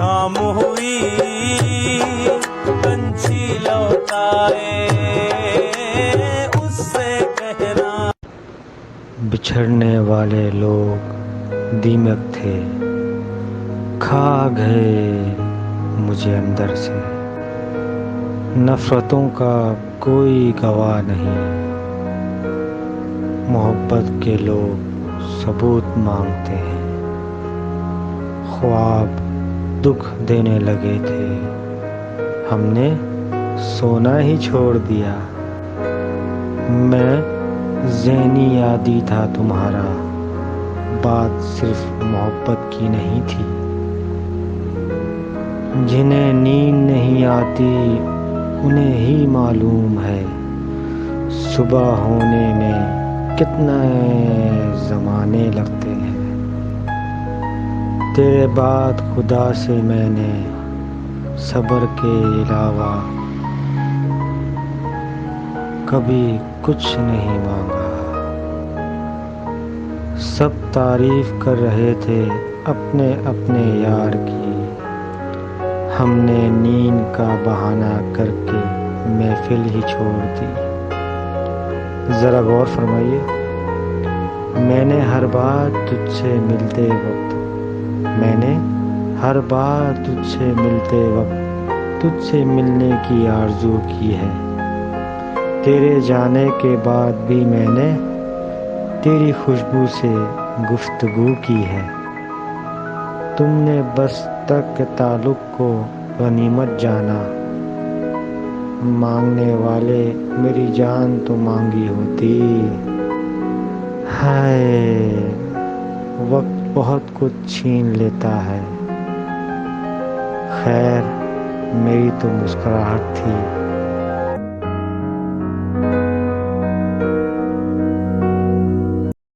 شام ہوئی پنچھی لوٹائے اس سے کہنا۔ بچھڑنے والے لوگ دیمک تھے، کھا گئے مجھے اندر سے، نفرتوں کا کوئی گواہ نہیں، محبت کے لوگ ثبوت مانگتے ہیں، خواب دکھ دینے لگے تھے، ہم نے سونا ہی چھوڑ دیا، میں ذہنی عادی تھا تمہارا، بات صرف محبت کی نہیں تھی، جنہیں نیند نہیں آتی انہیں ہی معلوم ہے صبح ہونے میں کتنے زمانے لگتے ہیں، تیرے بعد خدا سے میں نے صبر کے علاوہ کبھی کچھ نہیں مانگا۔ سب تعریف کر رہے تھے اپنے اپنے یار کی، ہم نے نیند کا بہانہ کر کے محفل ہی چھوڑ دی۔ ذرا غور فرمائیے، میں نے ہر بار تجھ سے ملتے وقت تجھ سے ملنے کی آرزو کی ہے، تیرے جانے کے بعد بھی میں نے تیری خوشبو سے گفتگو کی ہے، تم نے بس تک کے تعلق کو غنیمت جانا، مانگنے والے میری جان تو مانگی ہوتی۔ ہائے وقت بہت کچھ چھین لیتا ہے، خیر میری تو مسکراہٹ تھی۔